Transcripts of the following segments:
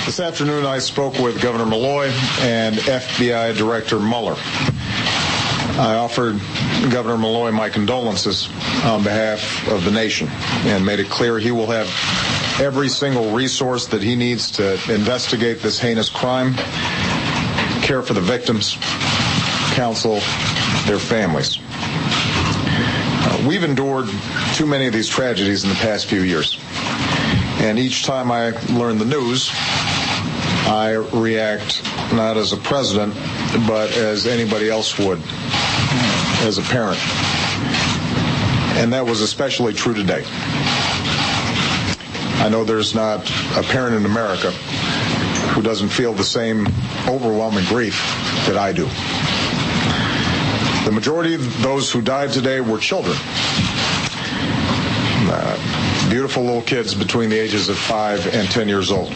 This afternoon, I spoke with Governor Malloy and FBI Director Mueller. I offered Governor Malloy my condolences on behalf of the nation and made it clear he will have every single resource that he needs to investigate this heinous crime, care for the victims, counsel their families. We've endured too many of these tragedies in the past few years. And each time I learn the news, I react not as a president, but as anybody else would, as a parent. And that was especially true today. I know there's not a parent in America who doesn't feel the same overwhelming grief that I do. The majority of those who died today were children. Beautiful little kids between the ages of 5 and 10 years old.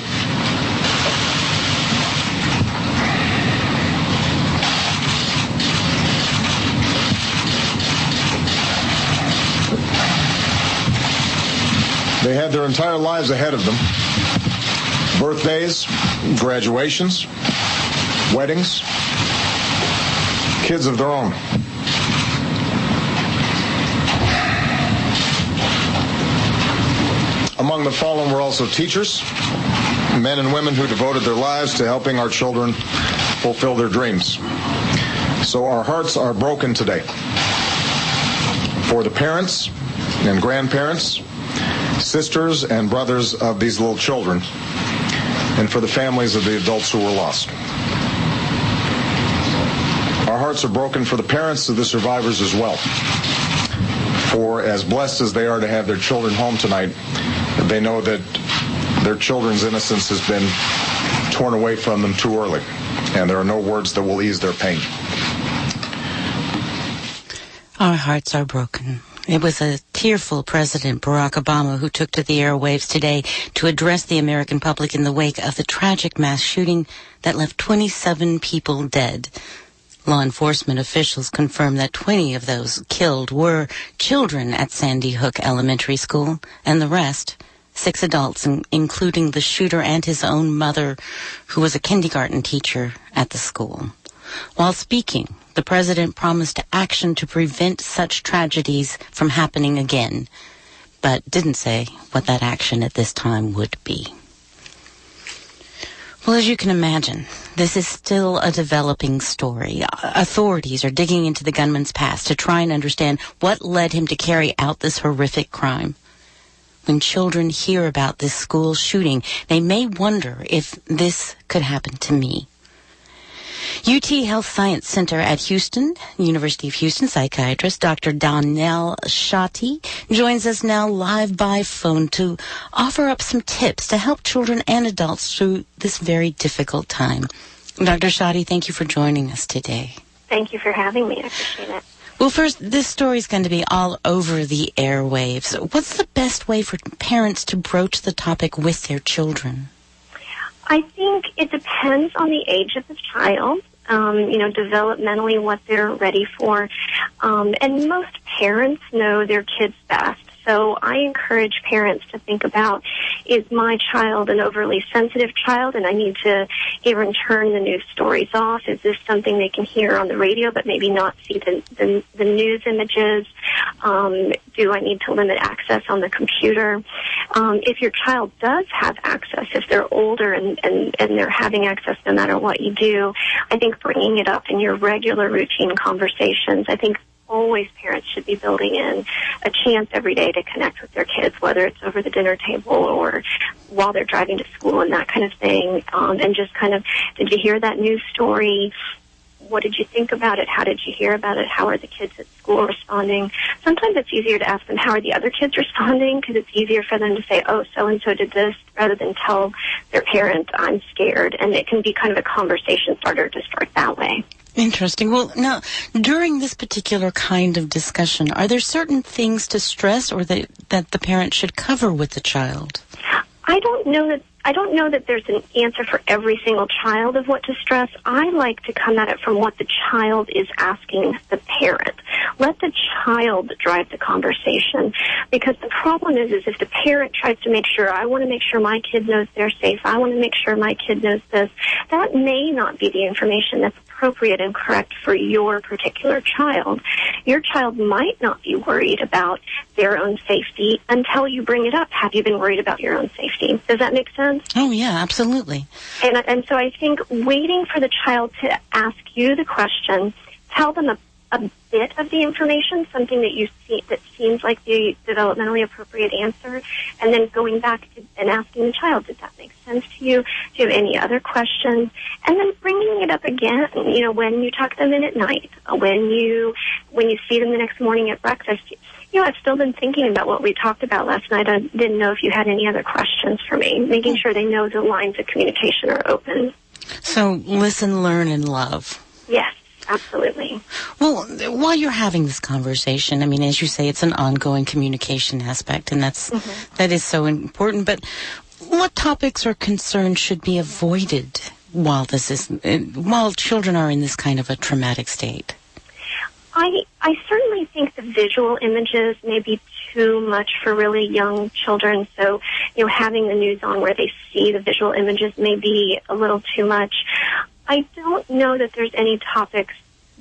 They had their entire lives ahead of them. Birthdays, graduations, weddings, kids of their own. Among the fallen were also teachers, men and women who devoted their lives to helping our children fulfill their dreams. So our hearts are broken today for the parents and grandparents, sisters and brothers of these little children, and for the families of the adults who were lost. Our hearts are broken for the parents of the survivors as well. For as blessed as they are to have their children home tonight, they know that their children's innocence has been torn away from them too early, and there are no words that will ease their pain. Our hearts are broken. It was a tearful President Barack Obama who took to the airwaves today to address the American public in the wake of the tragic mass shooting that left 27 people dead. Law enforcement officials confirmed that 20 of those killed were children at Sandy Hook Elementary School, and the rest, 6 adults, including the shooter and his own mother, who was a kindergarten teacher at the school. While speaking, the president promised action to prevent such tragedies from happening again, but didn't say what that action at this time would be. Well, as you can imagine, this is still a developing story. Authorities are digging into the gunman's past to try and understand what led him to carry out this horrific crime. When children hear about this school shooting, they may wonder if this could happen to me. UT Health Science Center at Houston, University of Houston psychiatrist Dr. Dawnelle Schatte joins us now live by phone to offer up some tips to help children and adults through this very difficult time. Dr. Schatte, thank you for joining us today. Thank you for having me. I appreciate it. Well, first, this story is going to be all over the airwaves. What's the best way for parents to broach the topic with their children? I think it depends on the age of the child, developmentally what they're ready for. And most parents know their kids best. So I encourage parents to think about, is my child an overly sensitive child and I need to give and turn the news stories off? Is this something they can hear on the radio but maybe not see the news images? Do I need to limit access on the computer? If your child does have access, if they're older and they're having access no matter what you do, I think bringing it up in your regular routine conversations, I think always parents should be building in a chance every day to connect with their kids, whether it's over the dinner table or while they're driving to school and that kind of thing. And just kind of, did you hear that news story? What did you think about it? How did you hear about it? How are the kids at school responding? Sometimes it's easier to ask them, how are the other kids responding? Because it's easier for them to say, oh, so-and-so did this, rather than tell their parent, I'm scared. And it can be kind of a conversation starter to start that way. Interesting. Well, now, during this particular kind of discussion, are there certain things to stress or that the parent should cover with the child? I don't know that I don't know that there's an answer for every single child of what to stress. I like to come at it from what the child is asking the parent. Let the child drive the conversation, because the problem is if the parent tries to make sure, I want to make sure my kid knows they're safe, I want to make sure my kid knows this, that may not be the information that's appropriate and correct for your particular child. Your child might not be worried about their own safety until you bring it up. Have you been worried about your own safety? Does that make sense? Oh, yeah, absolutely. And so I think waiting for the child to ask you the question, tell them a bit of the information, something that you see that seems like the developmentally appropriate answer, and then going back and asking the child, did that make sense to you? Do you have any other questions? And then bringing it up again, when you talk to them in at night, when you see them the next morning at breakfast. I've still been thinking about what we talked about last night. I didn't know if you had any other questions for me, making sure they know the lines of communication are open. So listen, learn, and love. Yes. Absolutely. Well, while you're having this conversation, I mean, as you say, it's an ongoing communication aspect, and that is so important. But what topics or concerns should be avoided while children are in this kind of a traumatic state? I certainly think the visual images may be too much for really young children. So, having the news on where they see the visual images may be a little too much. I don't know that there's any topics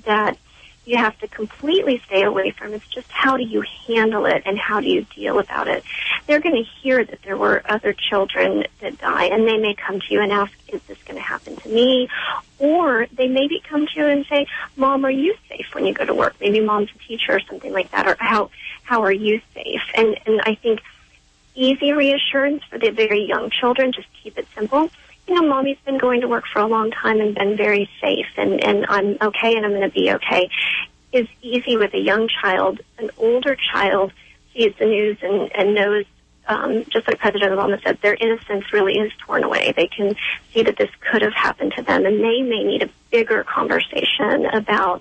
that you have to completely stay away from. It's just how do you handle it and how do you deal about it. They're going to hear that there were other children that die, and they may come to you and ask, is this going to happen to me? Or they maybe come to you and say, Mom, are you safe when you go to work? Maybe Mom's a teacher or something like that, or how are you safe? And I think easy reassurance for the very young children, just keep it simple. Mommy's been going to work for a long time and been very safe, and I'm okay and I'm going to be okay, is easy with a young child. An older child sees the news and knows, just like President Obama said, their innocence really is torn away. They can see that this could have happened to them, and they may need a bigger conversation about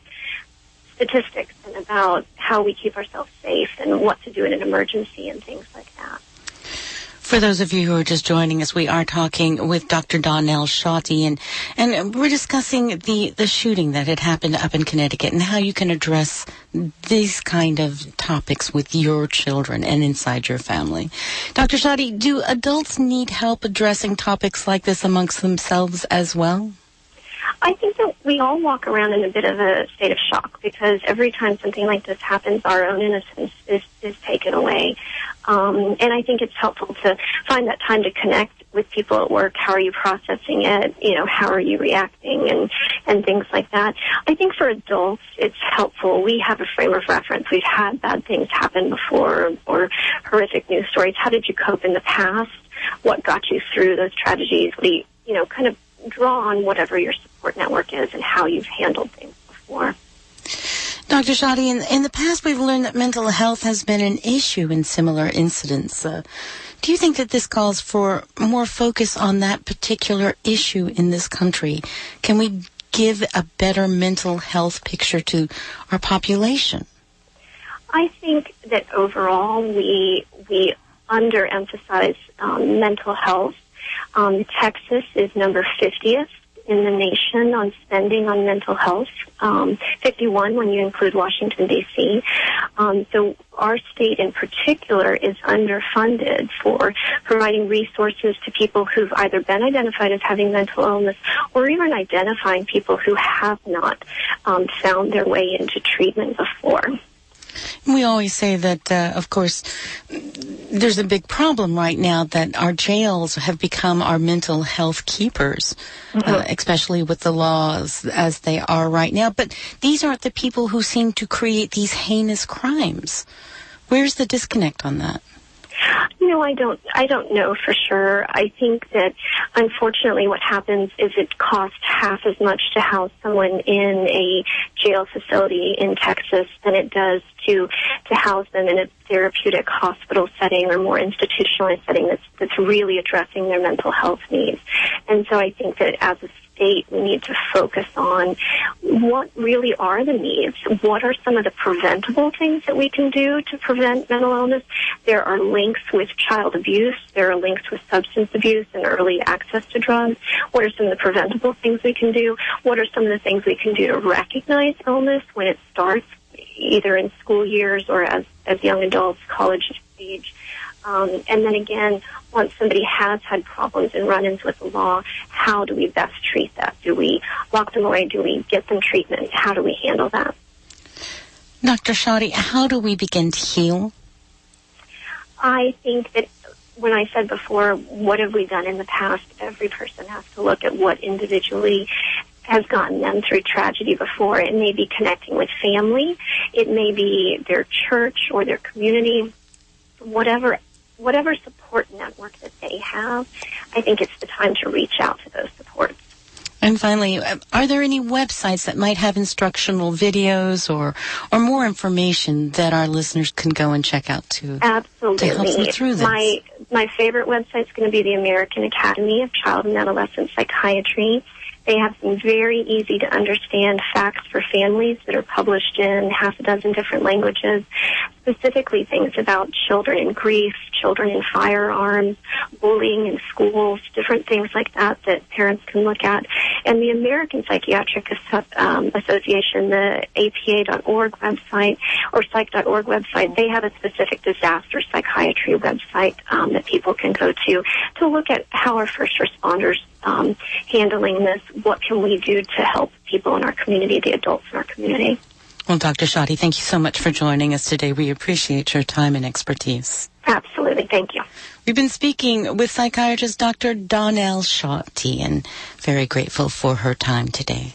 statistics and about how we keep ourselves safe and what to do in an emergency and things like that. For those of you who are just joining us, we are talking with Dr. Dawnelle Schatte, and we're discussing the shooting that had happened up in Connecticut and how you can address these kind of topics with your children and inside your family. Dr. Schatte, do adults need help addressing topics like this amongst themselves as well? I think that we all walk around in a bit of a state of shock, because every time something like this happens, our own innocence is taken away. And I think it's helpful to find that time to connect with people at work. How are you processing it? How are you reacting and things like that. I think for adults, it's helpful. We have a frame of reference. We've had bad things happen before, or horrific news stories. How did you cope in the past? What got you through those tragedies? We, kind of draw on whatever your support network is and how you've handled things before. Dr. Schatte, in the past we've learned that mental health has been an issue in similar incidents. Do you think that this calls for more focus on that particular issue in this country? Can we give a better mental health picture to our population? I think that overall we underemphasize mental health. Texas is number 50th in the nation on spending on mental health, 51 when you include Washington, D.C. So our state in particular is underfunded for providing resources to people who've either been identified as having mental illness or even identifying people who have not found their way into treatment before. We always say that, of course, there's a big problem right now that our jails have become our mental health keepers, especially with the laws as they are right now. But these aren't the people who seem to create these heinous crimes. Where's the disconnect on that? I don't know for sure. I think that, unfortunately, what happens is it costs half as much to house someone in a jail facility in Texas than it does to house them in a therapeutic hospital setting or more institutionalized setting that's really addressing their mental health needs. And so I think that as a state, we need to focus on what really are the needs. What are some of the preventable things that we can do to prevent mental illness? There are links with child abuse. There are links with substance abuse and early access to drugs. What are some of the preventable things we can do? What are some of the things we can do to recognize illness when it starts, either in school years or as young adults, college age? And then again, once somebody has had problems and run-ins with the law, how do we best treat that? Do we lock them away? Do we get them treatment? How do we handle that? Dr. Schatte, how do we begin to heal? I think that when I said before, what have we done in the past, every person has to look at what individually has gotten them through tragedy before. It may be connecting with family. It may be their church or their community. Whatever support network that they have, I think it's the time to reach out to those supports. And finally, are there any websites that might have instructional videos or more information that our listeners can go and check out to help them through this? My favorite website is going to be the American Academy of Child and Adolescent Psychiatry. They have some very easy-to-understand facts for families that are published in half a dozen different languages, specifically things about children in grief, children in firearms, bullying in schools, different things like that parents can look at. And the American Psychiatric Association, the APA.org website or psych.org website, they have a specific disaster psychiatry website that people can go to look at how our first responders handling this. What can we do to help people in our community, the adults in our community? Well, Dr. Schatte, thank you so much for joining us today. We appreciate your time and expertise. Absolutely. Thank you. We've been speaking with psychiatrist Dr. Dawnelle Schatte, and very grateful for her time today.